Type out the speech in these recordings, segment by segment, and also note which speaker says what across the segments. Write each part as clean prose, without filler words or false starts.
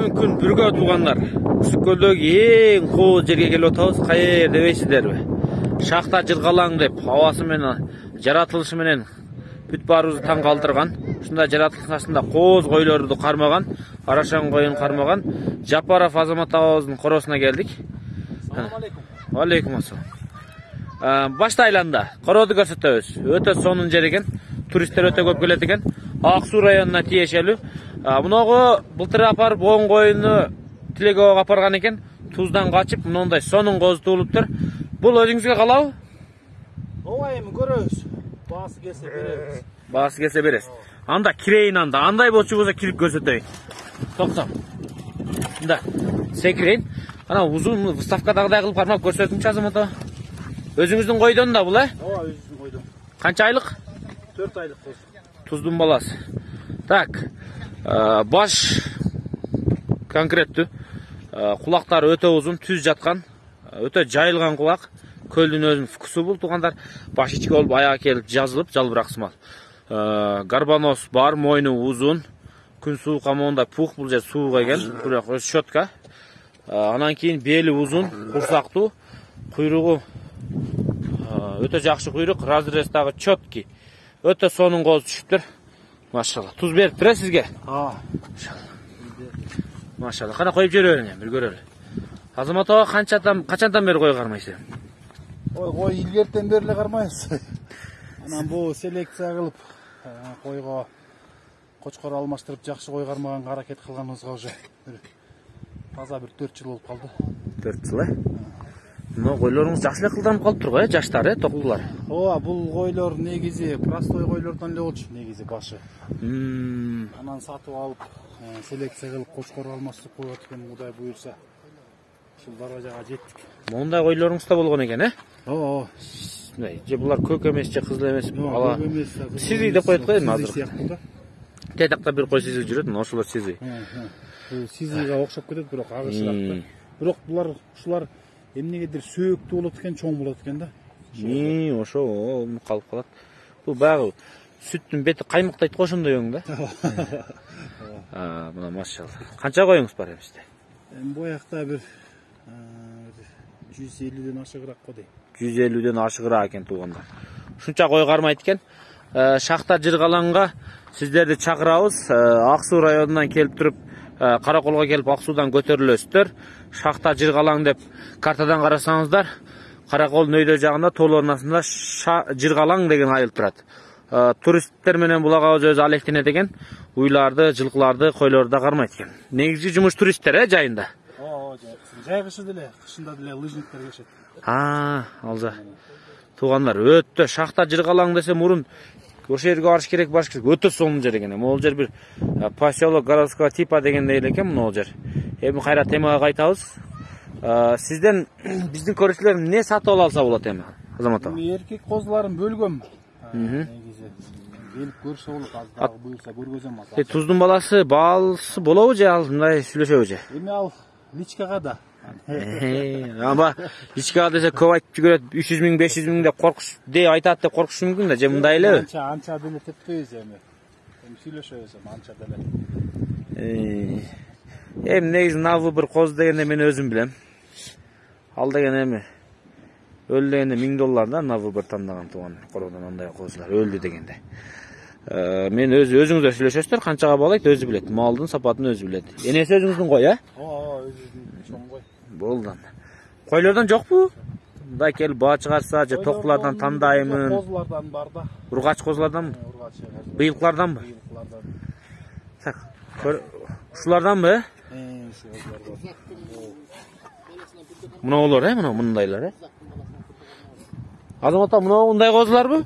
Speaker 1: Бүгүнкү күн бүргө туугандар. Үсүккөлдөгү эң кооз жерге келип атабыз. Кайер дебейсиздерби? Шахта жыргалаң деп абасы менен, жаратылышы менен бүт баарыбызды таң калтырган. Ушундай жаратылыштын астында кооз койлорду кармаган, Арашан коюн кармаган Жапаров Азамат абабыздын коросуна келдик.
Speaker 2: Assalamu alaikum.
Speaker 1: Алейкум ассалам. Баштайланда корооду көрсөтөбүз. Өтө сонун жер экен. Туристтер өтө көп келет экен. Ак Суу районуна тиешелүү. Муногу былтыр апарып оң коюну Тилегөөгө апарган экен. Туздан качып, мындай сонун коз туулуптур. Бул өзүңүзгө калабы?
Speaker 2: Ооба, эми көрөбүз. Баасы келсе беребиз.
Speaker 1: Баасы келсе бересиз. Анда кирейин анда. Андай болчу болсо кирип көрсөтөйүн. Токтом. Мында секирейин. Ана узун выставкадагыдай кылып кармап көрсөтүмчү Азамат ага. Өзүңүздүн койдон да бул, э?
Speaker 2: Ооба, өзүбүздүн койдон.
Speaker 1: Канча айлык?
Speaker 2: 4 айлык коз.
Speaker 1: Туздун баласы. Так. Баш конкреттүү. Кулактары өтө узун, түз жаткан, өтө жайылган кулак. Көлдүн өзүнүн вкусу бул туугандар. Баш ичке болуп аяга келип жазылып, жалбыраксымал. Гарбаноз бар, мойну узун. Күн суукка мондай пух, бул жер суук экен, бирок щетка. Анан кийин бели узун, курсактуу, куйругу өтө жакшы куйрук, разрез дагы четкий. Өтө сонун коз түшүптүр. Машалла. Туз бериптир э сизге? Машалла. Кана коюп жибериң, бир көрөлү. Азамат ага качандан бери кой кармайсыз?
Speaker 2: Ой, кой илгертен бери эле кармайбыз. Анан бул селекция кылып, койго кочкор алмаштырып жакшы кой кармаганга аракет кылганыбызга уже таза бир 4 жыл болуп калды.
Speaker 1: 4 жыл, э? Мына койлоруңуз жакшы эле кылданып калыптыр го, жаштар, токтулар.
Speaker 2: Ооба, бул койлор негизи простой койлордон эле болчу, негизи башы. Анан сатып алып, селекция кылып кочкор алмаштырып коюп аткан Кудай буйрса. Ушул даражага жеттик.
Speaker 1: Мондай койлоруңуз да болгон экен, э?
Speaker 2: Ооба.
Speaker 1: Же булар көк эмес, же кызыл эмес.
Speaker 2: Ала.
Speaker 1: Сизи деп коет го эми азыр. Тетакта бир кой сизи жүрөт, ошолор сизи.
Speaker 2: Сизиге окшоп кетет, бирок агышыраак да. Бирок булар ушулар эмнегедир сөөктүү болот экен, чоң болот экен да.
Speaker 1: Ошо калып калат. Бул баягы сүттүн бети каймактайт го ошондой өң да. Мына машалла. Канча коюңуз бар эмисте?
Speaker 2: Эми боякта бир 150ден ашыгыраак го дейм.
Speaker 1: 150ден ашыгыраак экен туугандар. Ушунча кой кармайт экен. Шахта жыргаланга сиздерди чакырабыз. Ак Суу районунан келип туруп, Караколго келип Ак Суудан көтөрүлөсүздөр. Шахта жыргалаң деп картадан карасаңыздар, Караколдун өйдө жагында тоолордун астында жыргалаң деген айылып турат. Туристтер менен булагабыз өзү алектенет экен. Уйларды, жылкыларды, койлорду да кармайт экен. Негизи жумуш туристтер, жайында.
Speaker 2: Ооба, жайгышы деле, кышында деле лыжниктер келишет.
Speaker 1: Алжа. Туугандар, өтө шахта жыргалаң десе мурун ошол жерге барыш керек, өтө сонун жер экен. Могул жер бир поселок городского типа дегендей эле экен могул жер. Эми кайра темага кайтабыз. Сизден биздин көрүүчүлөр эмне сатып алса болот эми, Азамат ага?
Speaker 2: Эркек козуларын бөлгөм. Негизи келип көрсө болот, аз дагы буйрса көргөзөм азыр.
Speaker 1: Туздун баласы баалысы болобу же ал мындай сүйлөшөбү же?
Speaker 2: Эми ал личкага да.
Speaker 1: Ама личкага десе көп айтып жүрөт, 300 миң, 500 миң деп коркуш деп айтат деп коркуш мүмкүн да, же мындай элеби?
Speaker 2: Анча деле теппейбиз эми. Эми сүйлөшөбүз анча деле.
Speaker 1: Эми негизи навы бир коз дегенде мен өзүм билем. Ал деген эми өлдү дегенде $1000 да, навы бир тандаган тууган короодон андай козулар өлдү дегенде. Мен өзүңүздөр сүйлөшөсүздөр, канчага баалайт өзү билет. Малдын сапатын өзү билет. Энеси өзүңүздүн кой, э?
Speaker 2: Ооба, өзүбүздүн чоң кой.
Speaker 1: Болду. Койлордон жокпу? Мындай келип баа чыгарса, же токтулардан тандаймын.
Speaker 2: Козулардан бар да.
Speaker 1: Ургач козуларданбы?
Speaker 2: Ургач козулар.
Speaker 1: Быйылкыларданбы?
Speaker 2: Быйылкылардан.
Speaker 1: Так. Ушуларданбы, э?
Speaker 2: Ушу козулар.
Speaker 1: Мыналар, э? Мындайлар, э? Азамат ага, мындай козуларбы?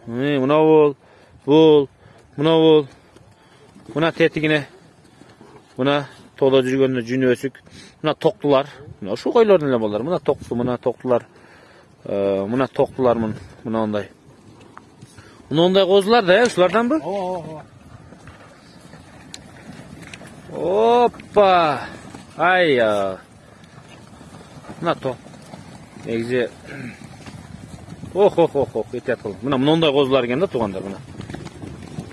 Speaker 1: Мына бул, мына тетигине, мына тоодо жүргөндө жүнү өсүк, мына токтулар, мына ушул койлордун эле балдары, мына токтулар, мына ондай. Мына ондай козулар да, ушуларданбы?
Speaker 2: Ооба.
Speaker 1: Опа! Айя! Мына ток. Негизи кетет кыл. Мына мындай козулар экен да туугандар, мына.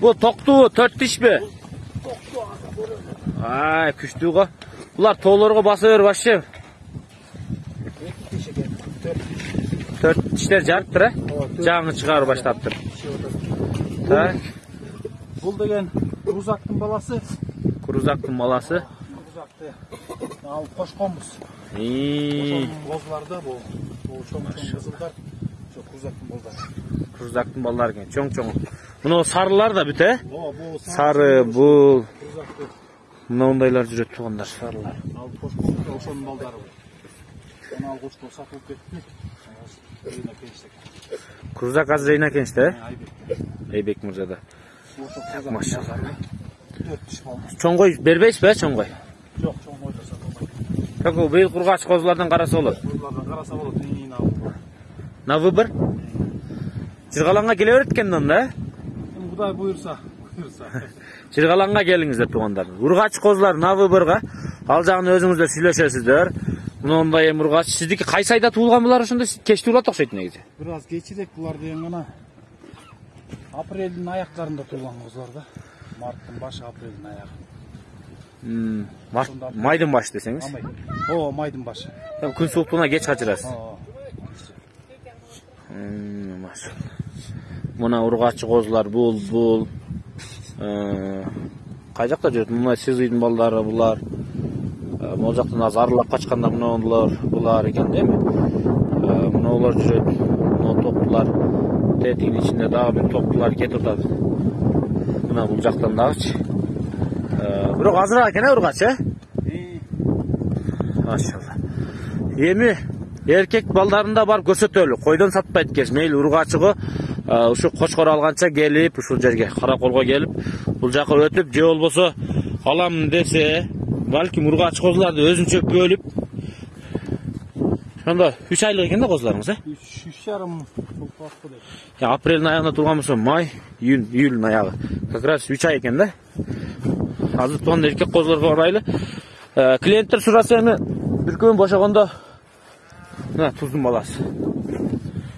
Speaker 1: Бул токтуу, 4 тишпи? Ay, күчтүү го. Булар тоолорго баса берип башчы. 4 тиштер жарыптыр, э? Жаңы чыгарып баштаптыр. Так.
Speaker 2: Бул деген Крузактын баласы.
Speaker 1: Крузактын баласы.
Speaker 2: Крузакты алып кошконбуз. Козларда бул чоң-чоң кызылдар. Ошо Крузактын балдары.
Speaker 1: Крузактын балдары экен, чоң-чоң. Мына сарылар да бүт, э?
Speaker 2: Бул
Speaker 1: Сары, бул.
Speaker 2: Крузакты.
Speaker 1: Мынандайлар жүрөт тугандар, сарылар.
Speaker 2: Алып кошконбуз, ошонун балдары. Аны алып кошкон сатылып кетти.
Speaker 1: Крузак азыр Рейнакенчте, э? Айбек мырзада. Машалла.
Speaker 2: 4 тиш болмос.
Speaker 1: Чоңгой бербейсизби, чоңгой?
Speaker 2: Жок, чоңгой да сатылбайт.
Speaker 1: Как быйыл кургач козулардан караса болот.
Speaker 2: Козулардан караса болот,
Speaker 1: На выбор? Жыргаланга келе берет экен да, э?
Speaker 2: Кудай буйрса.
Speaker 1: Жыргаланга келиңиздер тугандар. Ургач козулар на выборга. Ал жагын өзүңүздөр сүйлөшөсүздөр. Мындай эми ургач сиздики кайсы айда туулган булар ошондо кеч туулат окшойт негизи.
Speaker 2: Бир аз кечирээк булар деген гана апрелдин аяктарында туулган козулар да. Марттын башы, апрелдин аягы.
Speaker 1: Майдын башы десеңиз.
Speaker 2: Майдын башы.
Speaker 1: Күн сууктугуна кеч качырасыз. Машалла. Мына ургачы козулар бул кай жакта жүрөт? Мына Сызыйдын балдары булар. Могу жактан аз арылап качканда булар экен, эми. Мыналар жүрөт. Мына топтулар. Тетигин ичинде дагы бир топтулар кетип атат. Мына бул жактан дагычы. Бирок азыраак экен, ургач, э? Машалла. Эми эркек балдарында барып көрсөтөлү. Койдон сатпайт кеш. Мейли ургачыгы ушу кочкор алганча келип, ушул жерге караколго келип, бул жака өтүп, же болбосо алам десе, балким ургач козуларды өзүнчө бөлүп. Ошондо 3 айлык экен да козуларыңыз, э?
Speaker 2: 3,5 болупатты деп.
Speaker 1: Апрелдин аягында турган болсо, май, июль аягы. Как раз 3 ай экен да. Азыр туган эркек козуларга ырайлы. Клиенттер сураса эми бир күн бошогондо мына туздун баласы.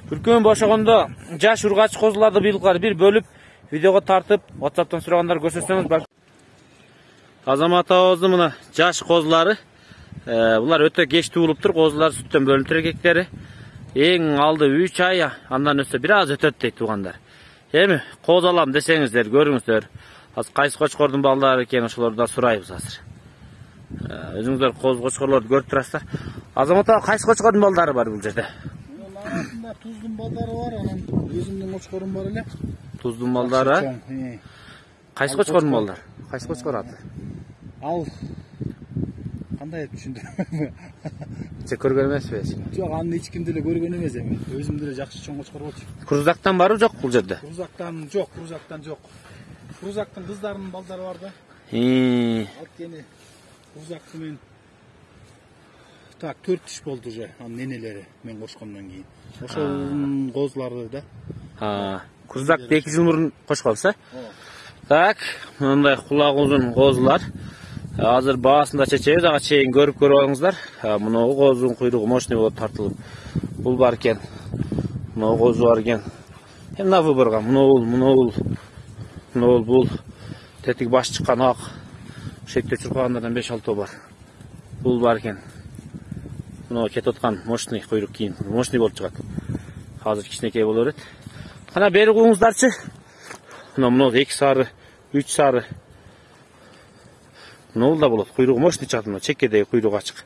Speaker 1: Бир күн бошогондо жаш ургач козуларды быйылкары бир бөлүп видеого тартып, WhatsApp'тан сурагандар көрсөтсөңүз балким. Азамат абыздын мына жаш козулары. Булар өтө кеч туулуптур, козулар сүттөн бөлүнүптүр эркектери. Эң алды 3 ай, андан өтсө бир аз өтөт дейт тугандар. Эми коз алам десеңиздер, көрүңүздөр. Азыр кайсы кочкордун балдары экен, ошолордон сурайбыз азыр. Өзүңүздөр коз кочкорлорду көрүп турасыздар. Азамат аба кайсы кочкордун балдары бар бул жерде?
Speaker 2: Мына туздун балдары бар, анан өзүмдүн кочкорум бар эле.
Speaker 1: Туздун балдары? Кайсы кочкордун балдары? Кайсы кочкор аты?
Speaker 2: Ал кандай деп түшүндүрөм?
Speaker 1: Сен көргөн эмеспи?
Speaker 2: Жок, аны эч кимди эле көргөн эмес эми. Өзүм деле жакшы чоң кочкор болчу.
Speaker 1: Крузактан барбы жок бул жерде?
Speaker 2: Крузактан жок. Крузактын кыздарынын балдары бар да. Анткени Крузакты мен так 4 тиш болду уже, анын ненелери мен кошкондон кийин. Ошол козуларды да.
Speaker 1: Крузакты 2 жыл мурун кошконсуз, э? Так, мындай кулагы узун козулар. Азыр баасында чечебиз, ага чейин көрүп алыңыздар. Мына козунун куйругу мощный болуп тартылып. Бул бар экен. Мына козу бар экен. Эми на выборго, мына бул тетик баш чыккан ак. Шекте чуркагандардан 5-6 бар. Бул бар экен. Мына кетип аткан мощный куйрук кийин, мощный болуп чыгат. Азыр кичинекей боло берет. Кана бери коюңуздарчы. Мына 2 сары, 3 сары. Мына да болот. Куйругу мощный чыгат, мына чекедеги куйругу ачык.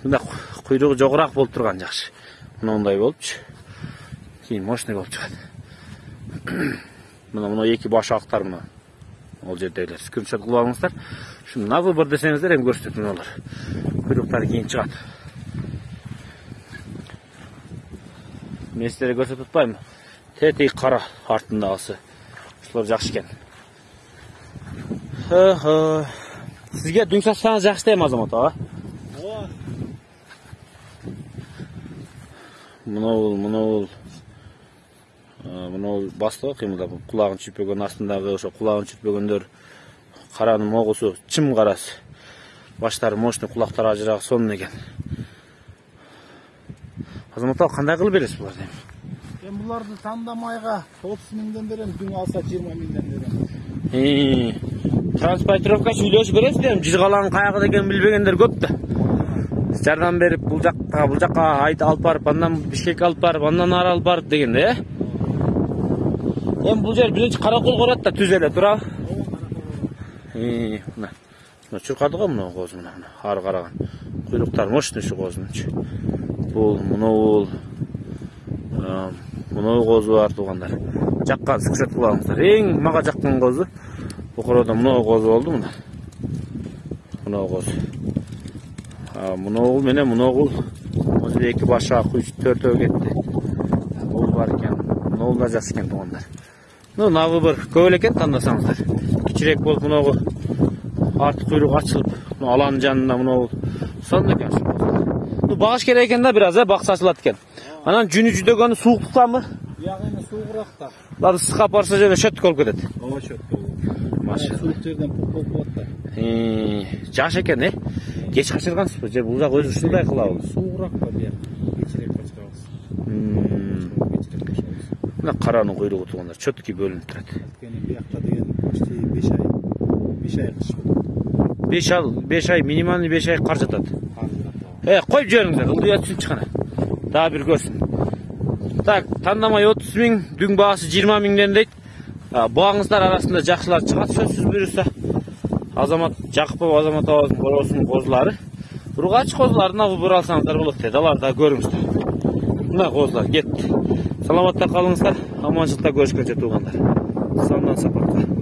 Speaker 1: Мына куйругу жогораак болуп турган жакшы. Мындай болупчу. Кийин мощный болуп чыгат. Мына 2 баш актар мына. Ол жердегилер скриншот кылып алыңыздар. Ушуну на выбор десеңиздер эми көрсөтөт мыналар. Куйруктары кийин чыгат. Мен силерге көрсөтүп атпаймынбы? Тетиги кара артындагысы. Ушулар жакшы экен. Сизге дүң сатсаңыз жакшы дейм, Азамат ага. Мына басты кыймылдап, кулагын чүрпөгөн астындагы ошо кулагын чүрпөгөндөр каранын могусу чым карасы. Баштары мощный, кулактары ажыраак сонун экен. Азамат ага кандай кылып бересиз буларды?
Speaker 2: Мен буларды тандамайга 30 миңден берем, дүң алса 20 миңден берем.
Speaker 1: Транспортировка үйлөшүп бересиз дейм. Жыргаланын каягы экенин билбегендер көп да. Жардам берип бул жакка айт алып барып, андан Бишкекке алып барып, андан ары алып барып дегенде, Эми бул жер биринчи каракол корот да түз эле турабы? Мына. Мына чуркады го мына коз мына. Ары караган. Куйлуктар мощный ушу коздунчу. Бул муну козу бар туугандар. Жаккан скриншот кылыңыздар. Эң мага жаккан козу Букороодо муну козу болду мына. Муну козу. Муну менен муну кул. Өзү эки башка 3-4 кетти. Бул бар экен. Муну да жакшы экен туугандар. На выбор көп экен тандасаңыздар. Кичирээк болуп муну арты куйрук ачылып, аланын жанында муну сонун экен. Багыш керек экен да бир аз, бакса ачылат экен. Анан жүнү жүдөгөнү сууктуктанбы?
Speaker 2: Жагы эми суугураак да.
Speaker 1: Булар ысыкка барса жана шөттүк болуп кетет.
Speaker 2: Ооба шөттүк болот. Машина суук жерден болуп калат да.
Speaker 1: Жаш экен, Кеч качыргансызбы? Же бул жак өзү ушундай кылабы?
Speaker 2: Суугураак да бияк. Кечирээк качырабыз. Кечирээк качырабыз.
Speaker 1: Мына каранын куйругу туугандар, чөткү бөлүнүп турат.
Speaker 2: Кени биякта деген почти 5 ай. 5 ай кыш болот.
Speaker 1: 5 ай, минимальный 5 ай кар жатат. Коюп жибериңиздер, ылдый түшүнчү кана. Дагы бир көрсүн. Так, тандамай 30 миң, дүң баасы 20 миңден дейт. Багыңыздар арасында жакшылар чыгат, сөзсүз буюрса. Азамат Жакупов, Азамат Абаздын коросунун козулары. Ургач козуларына выбор алсаңыздар болот дейт. Аларды да көрүңүздөр. Мына козулар кетти. Саламатта калыңыздар. Аманчылыкта көрүшкөнчө туугандар. Самдан сапатка.